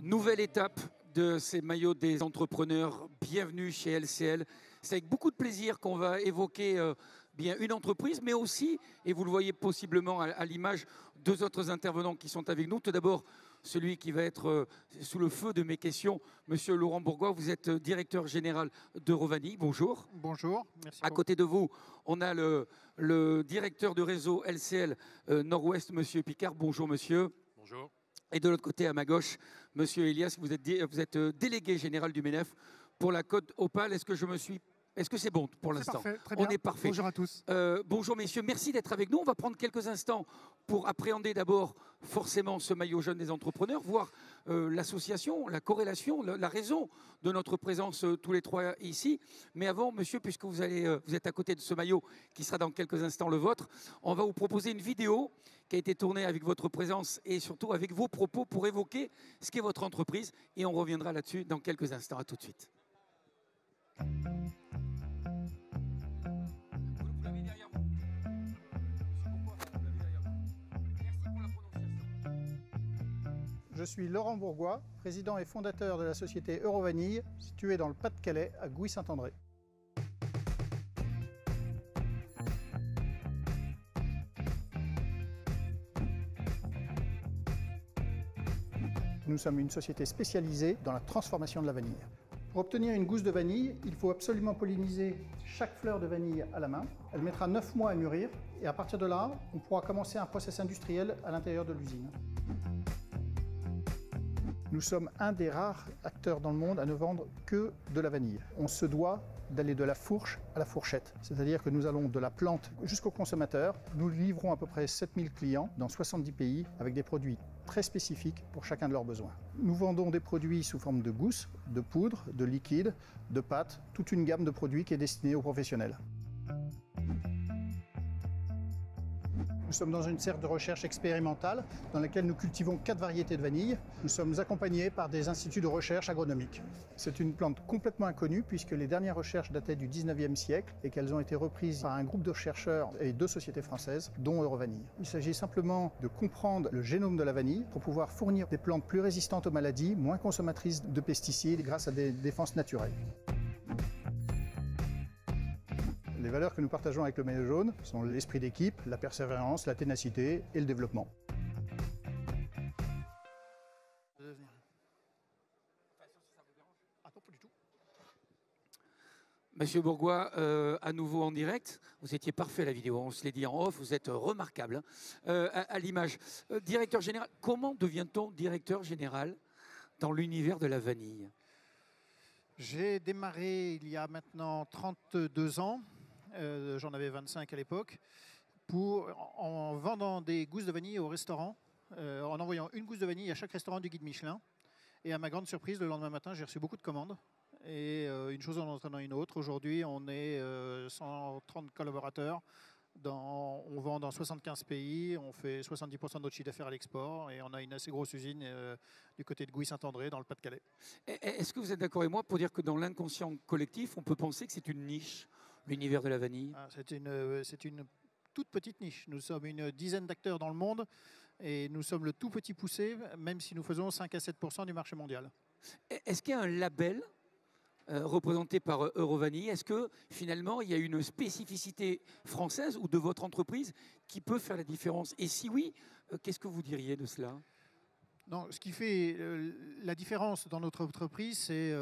Nouvelle étape de ces maillots des entrepreneurs. Bienvenue chez LCL. C'est avec beaucoup de plaisir qu'on va évoquer bien une entreprise, mais aussi, et vous le voyez possiblement à l'image, deux autres intervenants qui sont avec nous. Tout d'abord, celui qui va être sous le feu de mes questions, Monsieur Laurent Bourgois. Vous êtes directeur général d'Eurovanie. Bonjour. Bonjour. Merci. À côté de vous, on a le directeur de réseau LCL Nord-Ouest, Monsieur Picard. Bonjour, monsieur. Bonjour. Et de l'autre côté, à ma gauche, Monsieur Elias, vous êtes délégué général du MENEF pour la Côte Opale. Est-ce que c'est bon pour l'instant? Parfait, très bien. On est parfait. Bonjour à tous. Bonjour messieurs, merci d'être avec nous. On va prendre quelques instants pour appréhender d'abord forcément ce maillot jaune des entrepreneurs, voir l'association, la corrélation, la raison de notre présence tous les trois ici. Mais avant, monsieur, puisque vous êtes à côté de ce maillot qui sera dans quelques instants le vôtre, on va vous proposer une vidéo qui a été tournée avec votre présence et surtout avec vos propos pour évoquer ce qu'est votre entreprise. Et on reviendra là-dessus dans quelques instants. À tout de suite. Je suis Laurent Bourgois, président et fondateur de la société Eurovanille, située dans le Pas-de-Calais, à Gouy-Saint-André. Nous sommes une société spécialisée dans la transformation de la vanille. Pour obtenir une gousse de vanille, il faut absolument polliniser chaque fleur de vanille à la main. Elle mettra 9 mois à mûrir et à partir de là, on pourra commencer un process industriel à l'intérieur de l'usine. Nous sommes un des rares acteurs dans le monde à ne vendre que de la vanille. On se doit d'aller de la fourche à la fourchette, c'est-à-dire que nous allons de la plante jusqu'au consommateur. Nous livrons à peu près 7000 clients dans 70 pays avec des produits très spécifiques pour chacun de leurs besoins. Nous vendons des produits sous forme de gousses, de poudre, de liquide, de pâtes, toute une gamme de produits qui est destinée aux professionnels. Nous sommes dans une serre de recherche expérimentale dans laquelle nous cultivons 4 variétés de vanille. Nous sommes accompagnés par des instituts de recherche agronomique. C'est une plante complètement inconnue puisque les dernières recherches dataient du 19e siècle et qu'elles ont été reprises par un groupe de chercheurs et 2 sociétés françaises, dont Eurovanille. Il s'agit simplement de comprendre le génome de la vanille pour pouvoir fournir des plantes plus résistantes aux maladies, moins consommatrices de pesticides grâce à des défenses naturelles. Les valeurs que nous partageons avec le maillot jaune sont l'esprit d'équipe, la persévérance, la ténacité et le développement. Monsieur Bourgois, à nouveau en direct. Vous étiez parfait à la vidéo, on se l'est dit en off, vous êtes remarquable à l'image. Directeur général, comment devient-on directeur général dans l'univers de la vanille? J'ai démarré il y a maintenant 32 ans. J'en avais 25 à l'époque, en vendant des gousses de vanille au restaurant, en envoyant une gousse de vanille à chaque restaurant du guide Michelin. Et à ma grande surprise, le lendemain matin, j'ai reçu beaucoup de commandes. Et une chose en entraînant une autre. Aujourd'hui, on est 130 collaborateurs. On vend dans 75 pays, on fait 70% de notre chiffre d'affaires à l'export et on a une assez grosse usine du côté de Gouy-Saint-André, dans le Pas-de-Calais. Est-ce que vous êtes d'accord avec moi pour dire que dans l'inconscient collectif, on peut penser que c'est une niche, l'univers de la vanille? C'est une toute petite niche. Nous sommes une dizaine d'acteurs dans le monde et nous sommes le tout petit poussé, même si nous faisons 5 à 7% du marché mondial. Est-ce qu'il y a un label représenté par Eurovanille? Est-ce que finalement il y a une spécificité française ou de votre entreprise qui peut faire la différence? Et si oui, qu'est-ce que vous diriez de cela? Non, ce qui fait la différence dans notre entreprise, c'est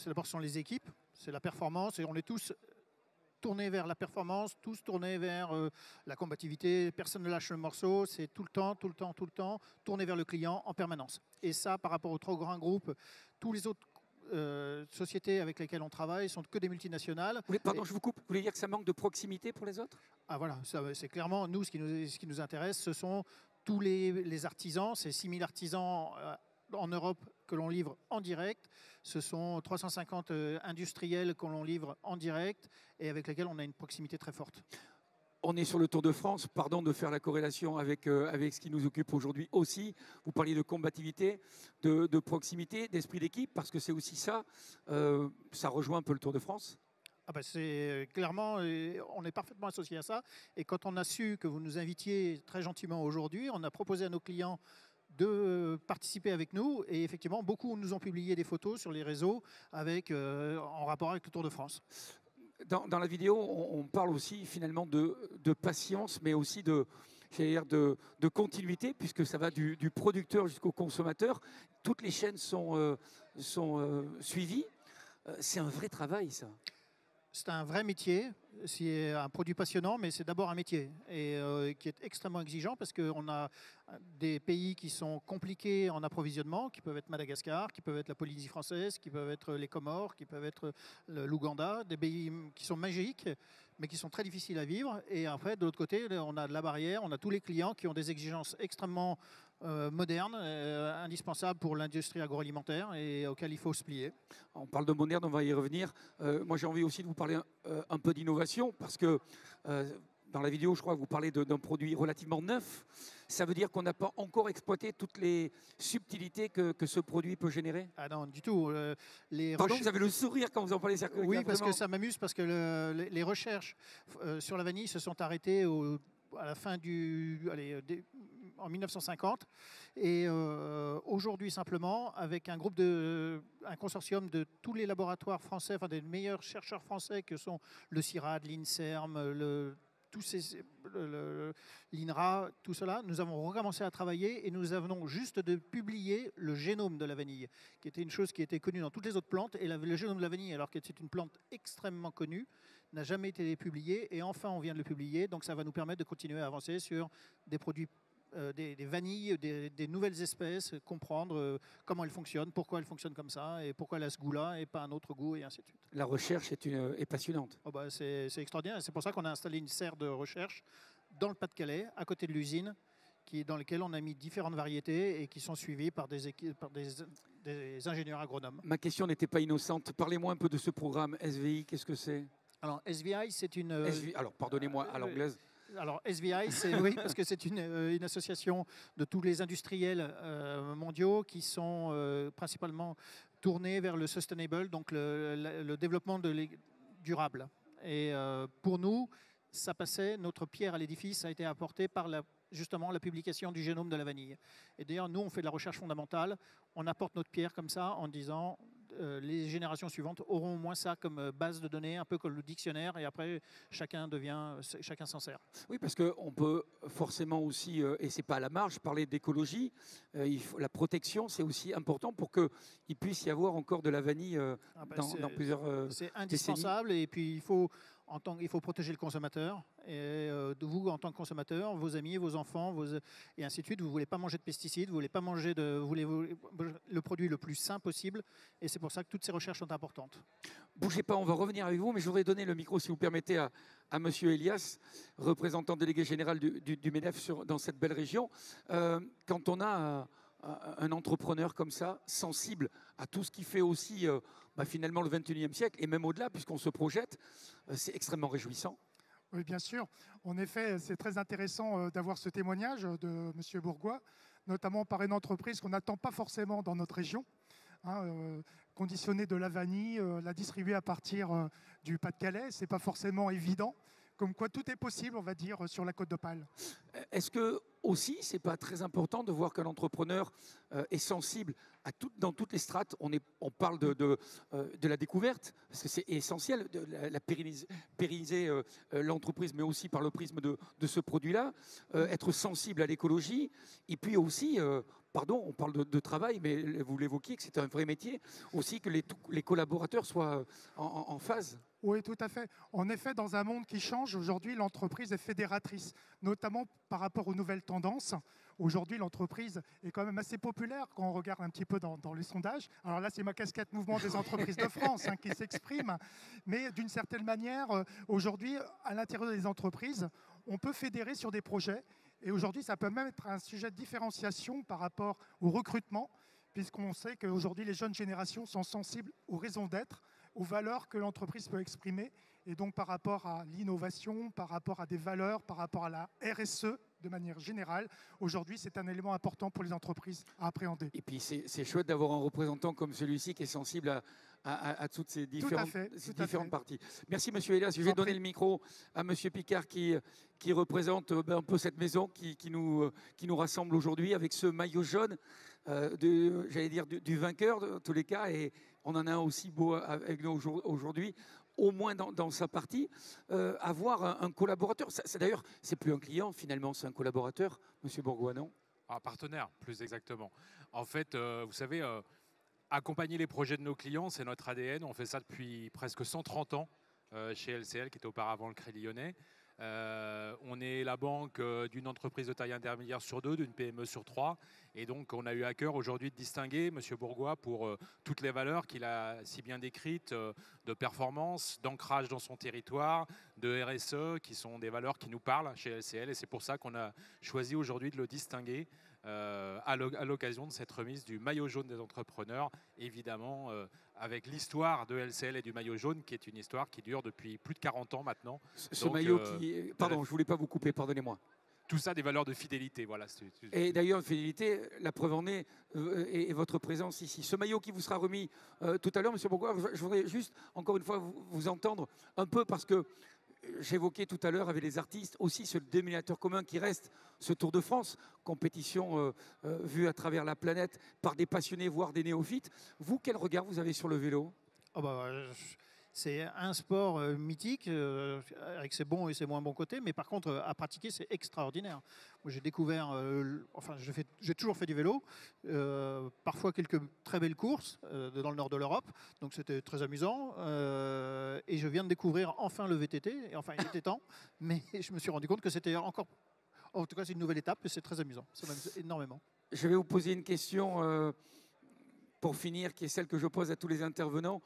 d'abord ce sont les équipes, c'est la performance et on est tous tournés vers la performance, tous tournés vers la combativité, personne ne lâche le morceau, c'est tout le temps, tourné vers le client en permanence. Et ça, par rapport aux trop grands groupes, tous les autres sociétés avec lesquelles on travaille sont que des multinationales. Oui, pardon, je vous coupe. Vous voulez dire que ça manque de proximité pour les autres? Ah voilà, c'est clairement, nous, ce qui nous intéresse, ce sont tous les artisans, c'est 6000 artisans en Europe que l'on livre en direct. Ce sont 350 industriels que l'on livre en direct et avec lesquels on a une proximité très forte. On est sur le Tour de France, pardon de faire la corrélation avec ce qui nous occupe aujourd'hui aussi. Vous parliez de combativité, de proximité, d'esprit d'équipe, parce que c'est aussi ça, ça rejoint un peu le Tour de France. Ah ben c'est clairement, on est parfaitement associé à ça. Et quand on a su que vous nous invitiez très gentiment aujourd'hui, on a proposé à nos clients de participer avec nous. Et effectivement, beaucoup nous ont publié des photos sur les réseaux en rapport avec le Tour de France. Dans la vidéo, on parle aussi finalement de patience, mais aussi de continuité, puisque ça va du producteur jusqu'au consommateur. Toutes les chaînes sont suivies. C'est un vrai travail, ça. C'est un vrai métier, c'est un produit passionnant, mais c'est d'abord un métier et qui est extrêmement exigeant parce qu'on a des pays qui sont compliqués en approvisionnement, qui peuvent être Madagascar, qui peuvent être la Polynésie française, qui peuvent être les Comores, qui peuvent être l'Ouganda, des pays qui sont magiques, mais qui sont très difficiles à vivre. Et après, de l'autre côté, on a de la barrière, on a tous les clients qui ont des exigences extrêmement moderne, indispensable pour l'industrie agroalimentaire et auquel il faut se plier. On parle de moderne, on va y revenir. Moi, j'ai envie aussi de vous parler un peu d'innovation parce que dans la vidéo, je crois que vous parlez d'un produit relativement neuf. Ça veut dire qu'on n'a pas encore exploité toutes les subtilités que ce produit peut générer? Ah non, du tout. Pardon, vous avez le sourire quand vous en parlez. Oui, parce que ça m'amuse, parce que les recherches sur la vanille se sont arrêtées à la fin en 1950 et aujourd'hui simplement avec un consortium de tous les laboratoires français, enfin des meilleurs chercheurs français que sont le CIRAD, l'INSERM, l'INRA, tout cela, nous avons recommencé à travailler et nous avons juste de publier le génome de la vanille, qui était une chose qui était connue dans toutes les autres plantes. Et le génome de la vanille, alors que c'est une plante extrêmement connue, n'a jamais été publié. Et enfin, on vient de le publier. Donc ça va nous permettre de continuer à avancer sur des produits, des vanilles, des nouvelles espèces, comprendre comment elles fonctionnent, pourquoi elles fonctionnent comme ça, et pourquoi elle a ce goût-là et pas un autre goût, et ainsi de suite. La recherche est passionnante. Oh bah c'est extraordinaire. C'est pour ça qu'on a installé une serre de recherche dans le Pas-de-Calais, à côté de l'usine, dans laquelle on a mis différentes variétés et qui sont suivies par des ingénieurs agronomes. Ma question n'était pas innocente. Parlez-moi un peu de ce programme SVI. Qu'est-ce que c'est? Alors, SVI, c'est une... alors, pardonnez-moi à l'anglaise. Alors, SVI, c'est oui, parce que c'est une association de tous les industriels mondiaux qui sont principalement tournés vers le sustainable, donc le développement durable. Et pour nous, ça passait, notre pierre à l'édifice a été apportée par justement la publication du génome de la vanille. Et d'ailleurs, nous, on fait de la recherche fondamentale, on apporte notre pierre comme ça en disant... les générations suivantes auront au moins ça comme base de données, un peu comme le dictionnaire, et après chacun s'en sert. Oui, parce qu'on peut forcément aussi, et c'est pas à la marge, parler d'écologie. La protection, c'est aussi important pour qu'il puisse y avoir encore de la vanille dans plusieurs c'est indispensable, décennies. Et puis il faut protéger le consommateur. Et vous, en tant que consommateur, vos amis, vos enfants, et ainsi de suite, vous ne voulez pas manger de pesticides, vous voulez pas manger vous voulez le produit le plus sain possible. Et c'est pour ça que toutes ces recherches sont importantes. Bougez pas, on va revenir avec vous, mais je voudrais donner le micro, si vous permettez, à Monsieur Elias, représentant délégué général du MEDEF dans cette belle région. Quand on a un entrepreneur comme ça, sensible à tout ce qui fait aussi finalement le 21e siècle, et même au-delà, puisqu'on se projette, c'est extrêmement réjouissant. Oui, bien sûr. En effet, c'est très intéressant d'avoir ce témoignage de M. Bourgois, notamment par une entreprise qu'on n'attend pas forcément dans notre région. Conditionner de la vanille, la distribuer à partir du Pas-de-Calais, ce n'est pas forcément évident. Comme quoi tout est possible, on va dire, sur la Côte d'Opale. Est-ce que aussi, c'est pas très important de voir qu'un entrepreneur est sensible dans toutes les strates? On parle de la découverte, parce que c'est essentiel, de la pérenniser l'entreprise, mais aussi par le prisme de ce produit-là, être sensible à l'écologie, et puis aussi... on parle de travail, mais vous l'évoquiez, que c'est un vrai métier. Aussi que les collaborateurs soient en phase. Oui, tout à fait. En effet, dans un monde qui change, aujourd'hui, l'entreprise est fédératrice, notamment par rapport aux nouvelles tendances. Aujourd'hui, l'entreprise est quand même assez populaire quand on regarde un petit peu dans les sondages. Alors là, c'est ma casquette Mouvement des entreprises de France qui s'exprime. Mais d'une certaine manière, aujourd'hui, à l'intérieur des entreprises, on peut fédérer sur des projets. Et aujourd'hui, ça peut même être un sujet de différenciation par rapport au recrutement, puisqu'on sait qu'aujourd'hui, les jeunes générations sont sensibles aux raisons d'être, aux valeurs que l'entreprise peut exprimer. Et donc, par rapport à l'innovation, par rapport à des valeurs, par rapport à la RSE de manière générale. Aujourd'hui, c'est un élément important pour les entreprises à appréhender. Et puis c'est chouette d'avoir un représentant comme celui-ci qui est sensible à toutes ces différentes parties. Merci Monsieur Elias. Je vais donner le micro à Monsieur Picard qui représente un peu cette maison qui nous rassemble aujourd'hui avec ce maillot jaune, j'allais dire du vainqueur de tous les cas, et on en a un aussi beau avec nous aujourd'hui, au moins dans sa partie. Avoir un collaborateur, d'ailleurs c'est plus un client finalement, c'est un collaborateur, Monsieur Bourgois, non? Un partenaire, plus exactement. En fait, vous savez, accompagner les projets de nos clients, c'est notre ADN. On fait ça depuis presque 130 ans chez LCL, qui était auparavant le Crédit Lyonnais. On est la banque d'une entreprise de taille intermédiaire sur 2, d'une PME sur 3. Et donc, on a eu à cœur aujourd'hui de distinguer M. Bourgois pour toutes les valeurs qu'il a si bien décrites, de performance, d'ancrage dans son territoire, de RSE, qui sont des valeurs qui nous parlent chez LCL. Et c'est pour ça qu'on a choisi aujourd'hui de le distinguer à l'occasion de cette remise du maillot jaune des entrepreneurs, évidemment avec l'histoire de LCL et du maillot jaune, qui est une histoire qui dure depuis plus de 40 ans maintenant. Ce maillot qui... Pardon, je ne voulais pas vous couper, pardonnez-moi. Tout ça, des valeurs de fidélité. Voilà. Et d'ailleurs, fidélité, la preuve en est, et votre présence ici. Ce maillot qui vous sera remis tout à l'heure, Monsieur Bourgois, je voudrais juste, encore une fois, vous entendre un peu, parce que j'évoquais tout à l'heure avec les artistes aussi ce dénominateur commun qui reste ce Tour de France, compétition vue à travers la planète par des passionnés, voire des néophytes. Vous, quel regard vous avez sur le vélo? C'est un sport mythique, avec ses bons et ses moins bons côtés, mais par contre, à pratiquer, c'est extraordinaire. Moi, j'ai découvert, j'ai toujours fait du vélo, parfois quelques très belles courses dans le nord de l'Europe, donc c'était très amusant. Et je viens de découvrir enfin le VTT, et enfin, il était temps, mais je me suis rendu compte que c'était encore... En tout cas, c'est une nouvelle étape et c'est très amusant. Ça m'amuse énormément. Je vais vous poser une question pour finir, qui est celle que je pose à tous les intervenants.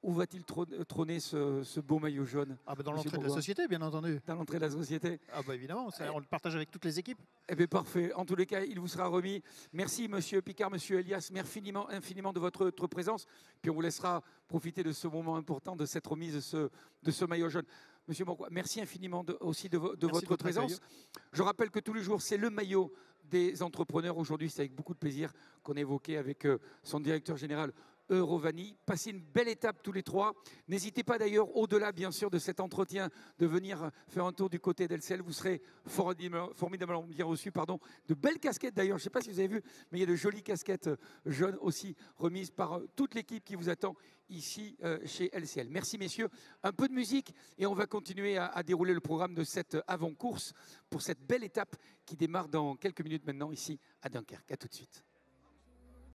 Où va-t-il trôner ce beau maillot jaune? Dans l'entrée de la société, bien entendu. Dans l'entrée de la société? Évidemment, on le partage avec toutes les équipes. Eh bien, parfait. En tous les cas, il vous sera remis. Merci, Monsieur Picard, Monsieur Elias. Merci infiniment de votre présence. Puis on vous laissera profiter de ce moment important, de cette remise de ce maillot jaune. Monsieur Bourgois, merci infiniment aussi de votre présence. Je rappelle que tous les jours, c'est le maillot des entrepreneurs. Aujourd'hui, c'est avec beaucoup de plaisir qu'on a évoqué avec son directeur général, Eurovani. Passez une belle étape tous les trois. N'hésitez pas d'ailleurs, au-delà bien sûr de cet entretien, de venir faire un tour du côté d'LCL. Vous serez formidablement bien reçus. De belles casquettes d'ailleurs, je ne sais pas si vous avez vu, mais il y a de jolies casquettes jaunes aussi remises par toute l'équipe qui vous attend ici chez LCL. Merci messieurs. Un peu de musique et on va continuer à dérouler le programme de cette avant-course pour cette belle étape qui démarre dans quelques minutes maintenant ici à Dunkerque. À tout de suite.